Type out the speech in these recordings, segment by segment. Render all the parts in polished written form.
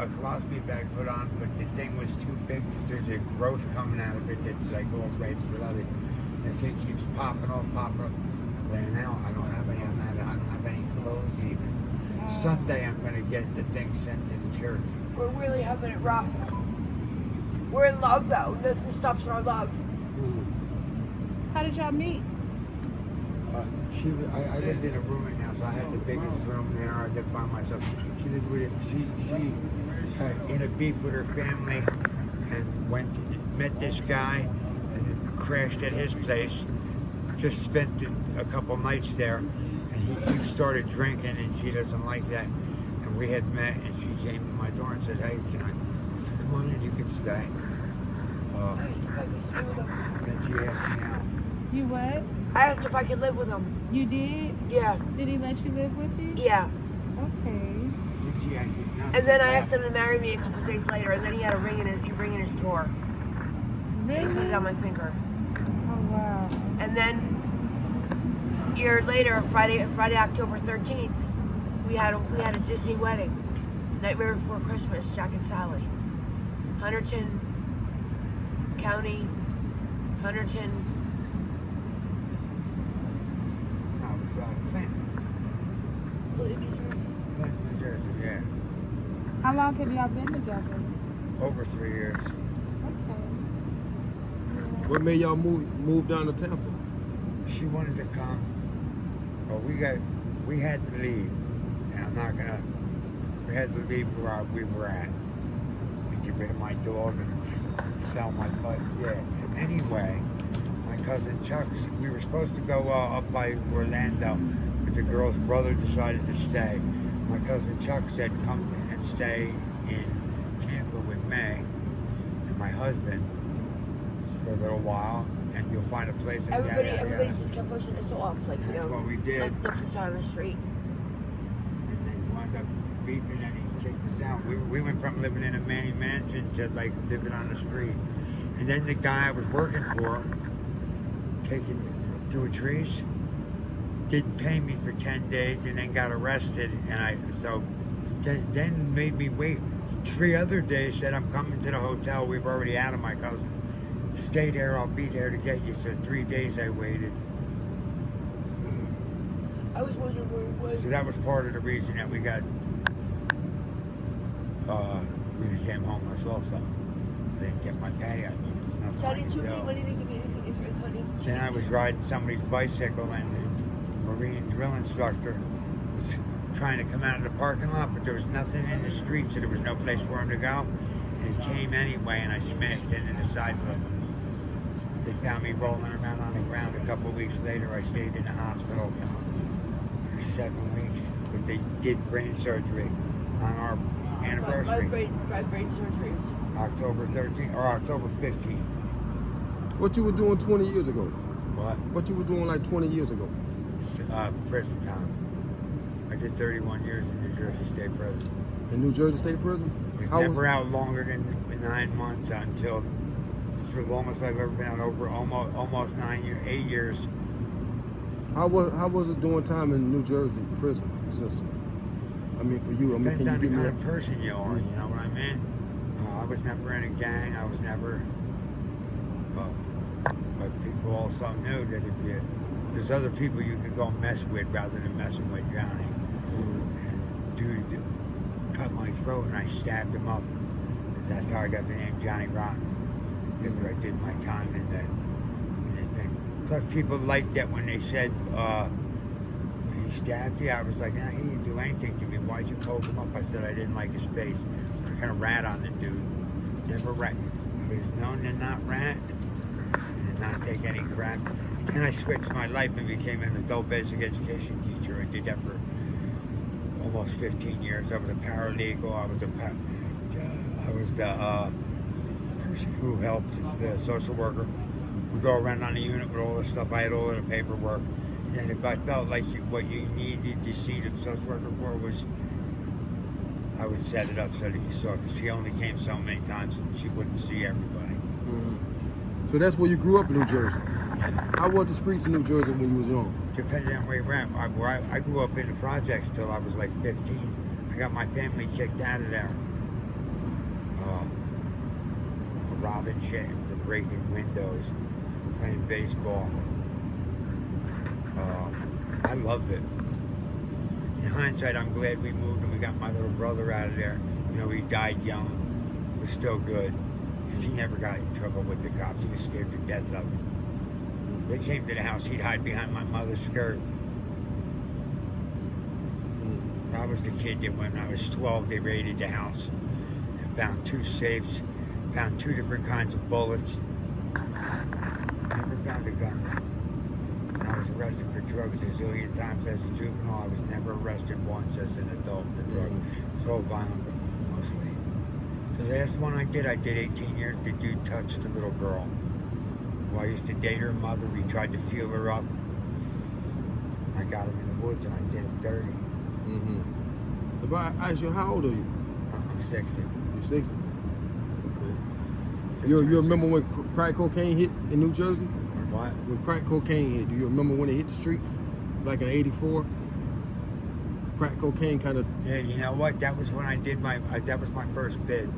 a colostomy bag put on, but the thing was too big. There's a growth coming out of it that's like all red blooded. The thing keeps popping off. But now I don't have any. I don't have any clothes even. Sunday I'm gonna get the thing sent to the church. We're really having it rough. We're in love though. Nothing stops our love. How did y'all meet? I lived in a rooming house. I had the biggest room there. I lived by myself. She lived with it. She in a beef with her family and met this guy and crashed at his place. Just spent a couple nights there, and he started drinking, and she doesn't like that. And we had met, and she came to my door and said, "Hey, can I said, come on in, you can stay." Then she asked me out. You what? I asked if I could live with him. You did? Yeah. Did he let you live with you? Yeah. Okay. Then she acted nuts. And then I asked him to marry me a couple days later, and then he had a ring in his drawer. He put Really? it on my finger. Oh wow. And then a year later, Friday, October 13th, we had a Disney wedding. Nightmare Before Christmas, Jack and Sally. Hunterdon County, Hunterdon. No, it was Clinton. Clinton, New Jersey, yeah. How long have y'all been together? Over 3 years. Okay. What made y'all move down to Tampa? She wanted to come, but we had to leave. And we had to leave where we were at. And get rid of my dog and sell my butt. Yeah. Anyway, my cousin Chuck, we were supposed to go up by Orlando, but the girl's brother decided to stay. My cousin Chuck said, come and stay in Tampa with me and my husband for a little while, and you'll find a place. And Everybody just kept pushing us off, like, you That's know, what we did. like us on the street. And then wound up beefing, and he kicked us out. We went from living in a manny mansion to like living on the street. And then the guy I was working for, doing trees, didn't pay me for 10 days, and then got arrested. And then made me wait 3 other days. Said, I'm coming to the hotel. We've already out of my cousin. Stay there. I'll be there to get you. So 3 days I waited. I was wondering where he was. So that was part of the reason that we became homeless also. I didn't get my pay. I mean, nothing I Johnny could took me do. money to give me anything insurance, honey. Then I was riding somebody's bicycle, and the Marine drill instructor was trying to come out of the parking lot, but there was nothing in the street, so there was no place for him to go. And he came anyway, and I smashed into the side of him. They found me rolling around on the ground. A couple of weeks later, I stayed in the hospital for 7 weeks, but they did brain surgery on our anniversary, My brain surgeries. October 13th or October 15th. What you were doing 20 years ago? What? What you were doing like 20 years ago? Prison time. I did 31 years in New Jersey State Prison. In New Jersey State Prison? Was How never out longer than 9 months until it's the longest I've ever been out, over almost 8 years. How was it doing time in New Jersey prison system? I mean, for you, I mean, Depends can on you the give me kind of person you are, you know what I mean? I was never in a gang. I was never. But people also knew that there's other people you could go mess with rather than messing with Johnny. And dude cut my throat, and I stabbed him up. And that's how I got the name Johnny Rotten. After I did my time in the thing. Plus, people liked that when they said he stabbed you. I was like, nah, he didn't do anything to me. Why'd you poke him up? I said I didn't like his face. I kind of rat on the dude. Never rat. I was known to not rat and to not take any crap. And then I switched my life and became an adult basic education teacher. I did that for almost 15 years. I was a paralegal. I was the person who helped the social worker. We go around on the unit with all this stuff. I had all of the paperwork. And then if I felt like what you needed to see the social worker for was, I would set it up so that you saw, because she only came so many times and she wouldn't see everybody. Mm-hmm. So that's where you grew up in New Jersey. How were the streets in New Jersey when you was young? Depending on where you went. I grew up in the projects till I was like 15. I got my family kicked out of there for robbing shit, for breaking windows, playing baseball. I loved it. In hindsight, I'm glad we moved and we got my little brother out of there. You know, he died young. It was still good. Because he never got in trouble with the cops. He was scared to death of them. They came to the house, he'd hide behind my mother's skirt. I was the kid that when I was 12, they raided the house and found 2 safes, found 2 different kinds of bullets. Never found a gun. And I was arrested for drugs a zillion times as a juvenile. I was never arrested once as an adult for drugs. So violent, mostly. The last one I did 18 years. The dude touched a little girl. Well, I used to date her mother. We tried to feel her up. I got him in the woods and I did him dirty. If I ask you, how old are you? I'm 60. You're 60. Okay. You remember when crack cocaine hit in New Jersey? What? When crack cocaine hit, do you remember when it hit the streets? Like in '84? Crack cocaine kind of. Yeah, you know what? That was when I did my, that was my first bid.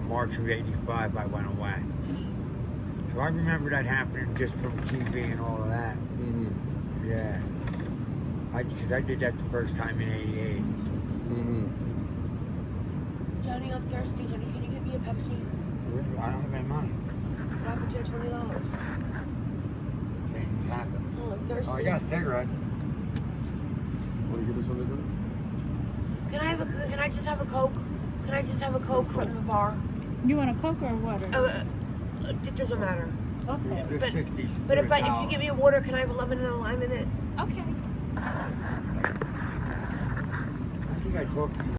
March of '85, I went away. So I remember that happening just from TV and all of that. Yeah. Because I did that the first time in '88. Johnny, I'm thirsty, honey. Can you get me a Pepsi? I don't have any money. What happened to your $20? Things happen. Oh, I'm thirsty. Oh, I got cigarettes. Want to get us something to drink? Can I just have a Coke? Can I just have a Coke from the bar? You want a Coke or water? It doesn't matter. Okay. The But- 60s. But if you give me a water, can I have a lemon and a lime in it? Okay. I think I talked to you.